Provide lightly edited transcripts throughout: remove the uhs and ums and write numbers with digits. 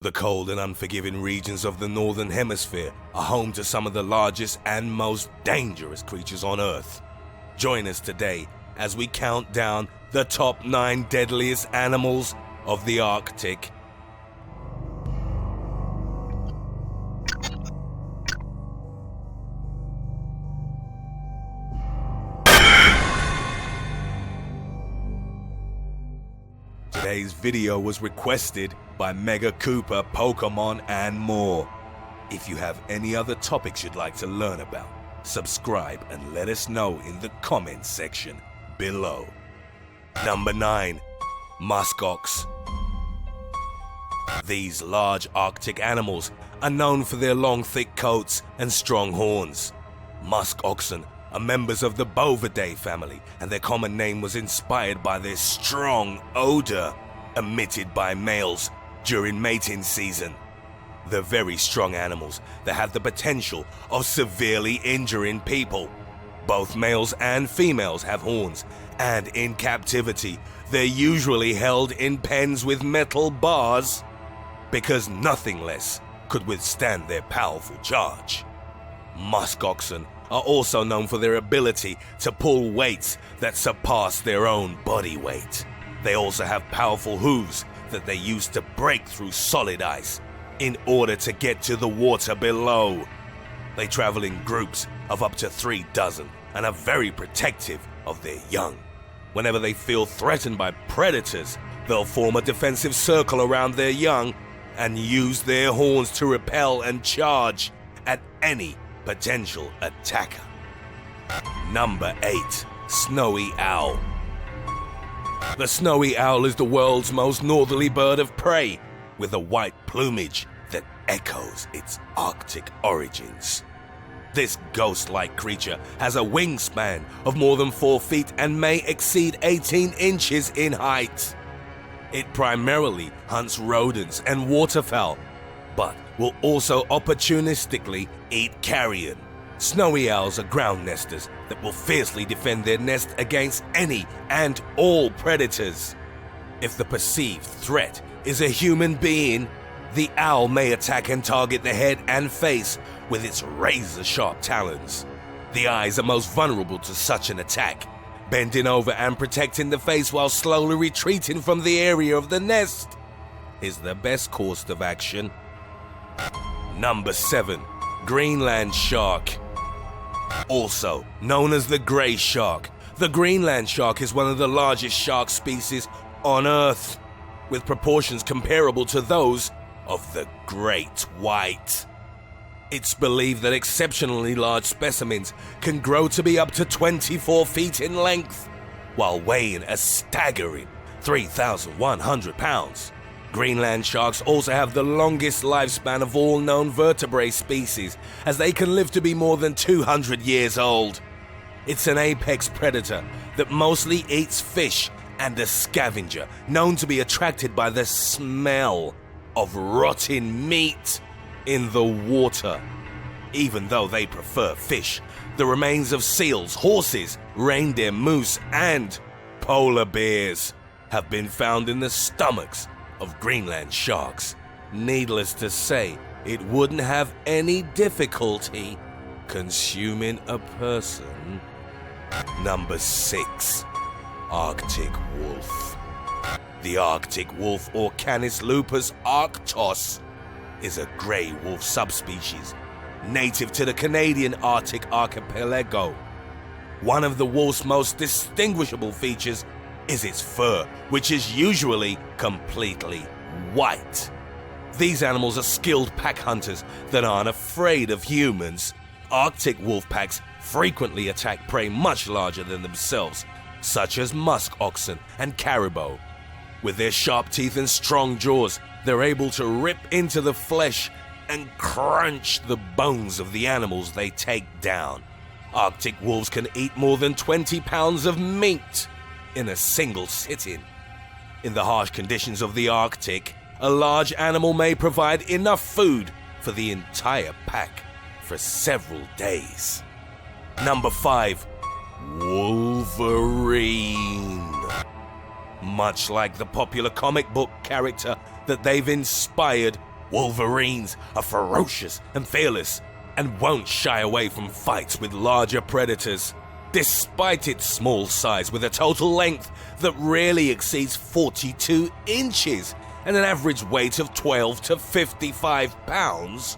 The cold and unforgiving regions of the Northern Hemisphere are home to some of the largest and most dangerous creatures on Earth. Join us today as we count down the top 9 deadliest animals of the Arctic. Today's video was requested by Mega Cooper, Pokemon, and more. If you have any other topics you'd like to learn about, subscribe and let us know in the comments section below. Number 9. Musk Ox. These large Arctic animals are known for their long thick coats and strong horns. Musk oxen are members of the Bovidae family, and their common name was inspired by their strong odor emitted by males during mating season. They're very strong animals that have the potential of severely injuring people. Both males and females have horns, and in captivity, they're usually held in pens with metal bars because nothing less could withstand their powerful charge. Musk oxen are also known for their ability to pull weights that surpass their own body weight. They also have powerful hooves that they use to break through solid ice in order to get to the water below. They travel in groups of up to 3 dozen and are very protective of their young. Whenever they feel threatened by predators, they'll form a defensive circle around their young and use their horns to repel and charge at any potential attacker. Number 8. Snowy Owl. The snowy owl is the world's most northerly bird of prey, with a white plumage that echoes its Arctic origins. This ghost-like creature has a wingspan of more than 4 feet and may exceed 18 inches in height. It primarily hunts rodents and waterfowl, but will also opportunistically eat carrion. Snowy owls are ground nesters that will fiercely defend their nest against any and all predators. If the perceived threat is a human being, the owl may attack and target the head and face with its razor-sharp talons. The eyes are most vulnerable to such an attack, bending over and protecting the face while slowly retreating from the area of the nest is the best course of action. Number 7. Greenland shark. Also known as the grey shark, the Greenland shark is one of the largest shark species on Earth, with proportions comparable to those of the great white. It's believed that exceptionally large specimens can grow to be up to 24 feet in length, while weighing a staggering 3,100 pounds. Greenland sharks also have the longest lifespan of all known vertebrate species, as they can live to be more than 200 years old. It's an apex predator that mostly eats fish and a scavenger known to be attracted by the smell of rotting meat in the water. Even though they prefer fish, the remains of seals, horses, reindeer, moose, and polar bears have been found in the stomachs of Greenland sharks. Needless to say, it wouldn't have any difficulty consuming a person. Number 6. Arctic wolf. The Arctic wolf, or Canis lupus arctos, is a grey wolf subspecies native to the Canadian Arctic archipelago. One of the wolf's most distinguishable features is its fur, which is usually completely white. These animals are skilled pack hunters that aren't afraid of humans. Arctic wolf packs frequently attack prey much larger than themselves, such as musk oxen and caribou. With their sharp teeth and strong jaws, they're able to rip into the flesh and crunch the bones of the animals they take down. Arctic wolves can eat more than 20 pounds of meat in a single sitting. In the harsh conditions of the Arctic, a large animal may provide enough food for the entire pack for several days. Number 5. Wolverine. Much like the popular comic book character that they've inspired, Wolverines are ferocious and fearless and won't shy away from fights with larger predators, despite its small size with a total length that rarely exceeds 42 inches and an average weight of 12 to 55 pounds.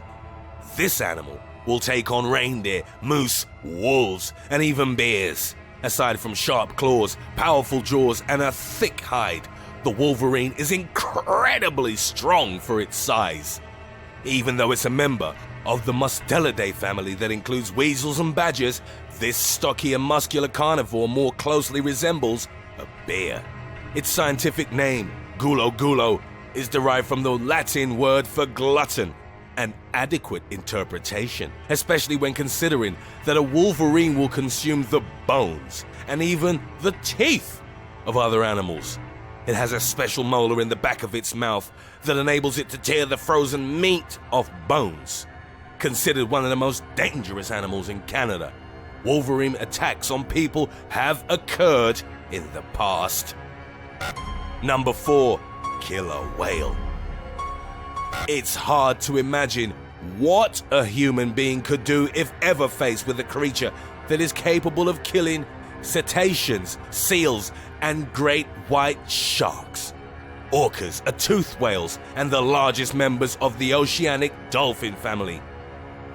This animal will take on reindeer, moose, wolves, and even bears. Aside from sharp claws, powerful jaws, and a thick hide, the Wolverine is incredibly strong for its size. Even though it's a member of the Muskox family that includes weasels and badgers, this stocky and muscular carnivore more closely resembles a bear. Its scientific name, gulo gulo, is derived from the Latin word for glutton, an adequate interpretation, especially when considering that a wolverine will consume the bones and even the teeth of other animals. It has a special molar in the back of its mouth that enables it to tear the frozen meat off bones. Considered one of the most dangerous animals in Canada, Wolverine attacks on people have occurred in the past. Number 4. Killer whale. It's hard to imagine what a human being could do if ever faced with a creature that is capable of killing cetaceans, seals, and great white sharks. Orcas are toothed whales and the largest members of the oceanic dolphin family.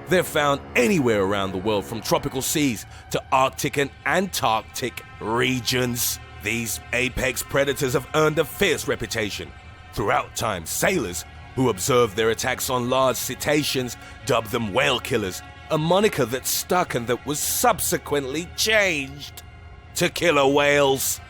They're found anywhere around the world, from tropical seas to Arctic and Antarctic regions. These apex predators have earned a fierce reputation. Throughout time, sailors who observed their attacks on large cetaceans dubbed them whale killers, a moniker that stuck and that was subsequently changed to killer whales.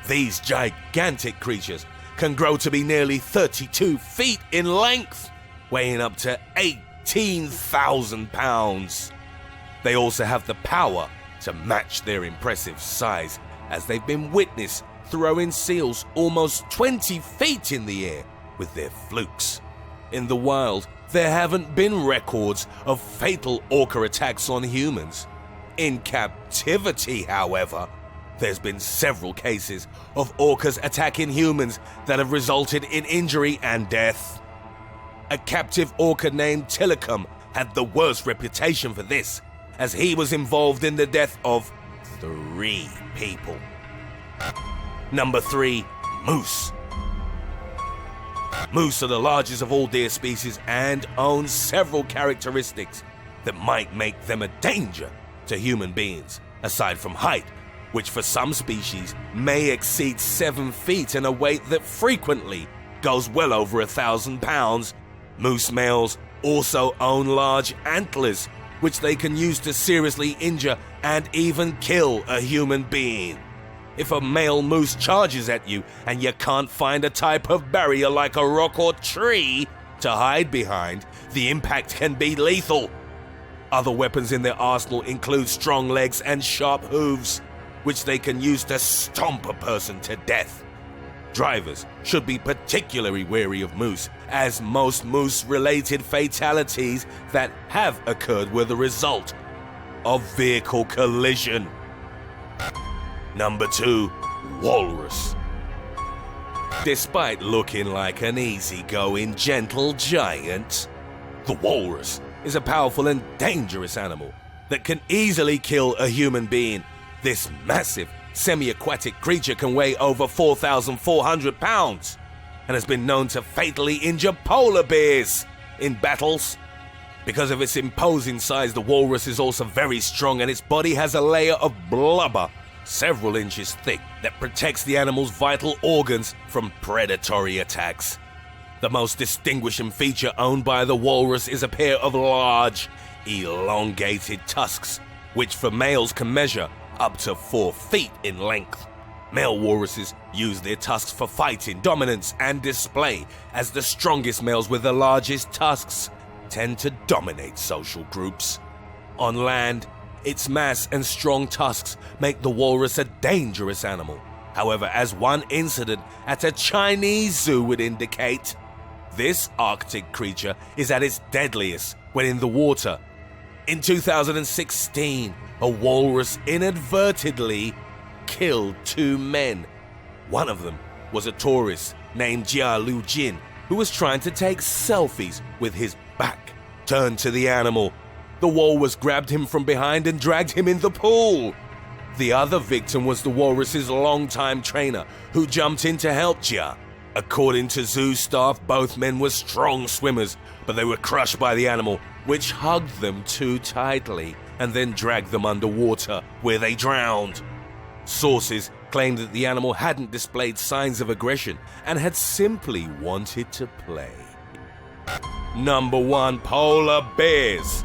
These gigantic creatures can grow to be nearly 32 feet in length, weighing up to 18,000 pounds. They also have the power to match their impressive size, as they've been witnessed throwing seals almost 20 feet in the air with their flukes. In the wild, there haven't been records of fatal orca attacks on humans. In captivity, however, there's been several cases of orcas attacking humans that have resulted in injury and death. A captive orca named Tillicum had the worst reputation for this, as he was involved in the death of 3 people. Number 3. Moose. Moose are the largest of all deer species and own several characteristics that might make them a danger to human beings. Aside from height, which for some species may exceed 7 feet and a weight that frequently goes well over 1,000 pounds, moose males also own large antlers, which they can use to seriously injure and even kill a human being. If a male moose charges at you and you can't find a type of barrier like a rock or tree to hide behind, the impact can be lethal. Other weapons in their arsenal include strong legs and sharp hooves, which they can use to stomp a person to death. Drivers should be particularly wary of moose, as most moose-related fatalities that have occurred were the result of vehicle collision. Number 2. Walrus. Despite looking like an easygoing, gentle giant, the walrus is a powerful and dangerous animal that can easily kill a human being. This massive, semi-aquatic creature can weigh over 4,400 pounds and has been known to fatally injure polar bears in battles. Because of its imposing size, the walrus is also very strong, and its body has a layer of blubber several inches thick that protects the animal's vital organs from predatory attacks. The most distinguishing feature owned by the walrus is a pair of large, elongated tusks, which for males can measure up to 4 feet in length. Male walruses use their tusks for fighting, dominance, and display, as the strongest males with the largest tusks tend to dominate social groups. On land, its mass and strong tusks make the walrus a dangerous animal. However, as one incident at a Chinese zoo would indicate, this Arctic creature is at its deadliest when in the water. In 2016, a walrus inadvertently killed 2 men. One of them was a tourist named Jia Lu Jin, who was trying to take selfies with his back turned to the animal. The walrus grabbed him from behind and dragged him in the pool. The other victim was the walrus's longtime trainer, who jumped in to help Jia. According to zoo staff, both men were strong swimmers, but they were crushed by the animal, which hugged them too tightly and then dragged them underwater, where they drowned. Sources claimed that the animal hadn't displayed signs of aggression and had simply wanted to play. Number 1. Polar bears.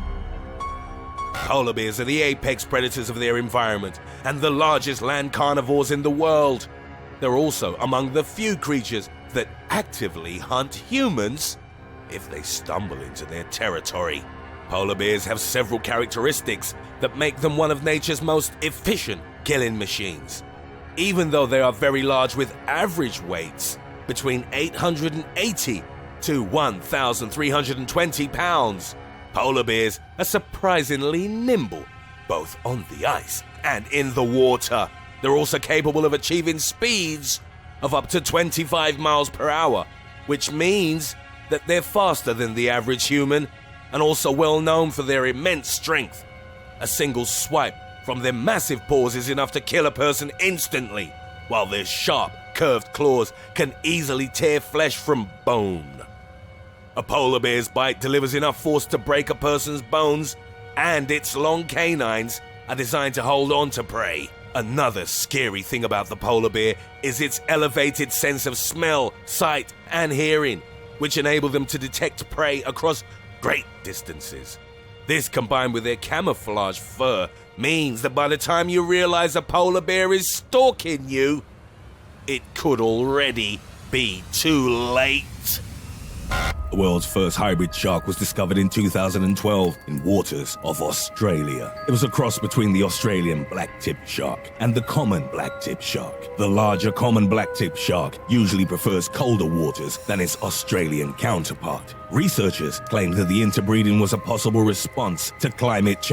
Polar bears are the apex predators of their environment and the largest land carnivores in the world. They're also among the few creatures that actively hunt humans if they stumble into their territory. Polar bears have several characteristics that make them one of nature's most efficient killing machines. Even though they are very large with average weights between 880 to 1,320 pounds, polar bears are surprisingly nimble, both on the ice and in the water. They're also capable of achieving speeds of up to 25 miles per hour, which means that they're faster than the average human and also well known for their immense strength. A single swipe from their massive paws is enough to kill a person instantly, while their sharp, curved claws can easily tear flesh from bone. A polar bear's bite delivers enough force to break a person's bones, and its long canines are designed to hold on to prey. Another scary thing about the polar bear is its elevated sense of smell, sight, and hearing, which enable them to detect prey across great distances. This, combined with their camouflage fur, means that by the time you realize a polar bear is stalking you, it could already be too late. The world's first hybrid shark was discovered in 2012 in waters of Australia. It was a cross between the Australian black-tipped shark and the common black-tipped shark. The larger common black-tipped shark usually prefers colder waters than its Australian counterpart. Researchers claim that the interbreeding was a possible response to climate change.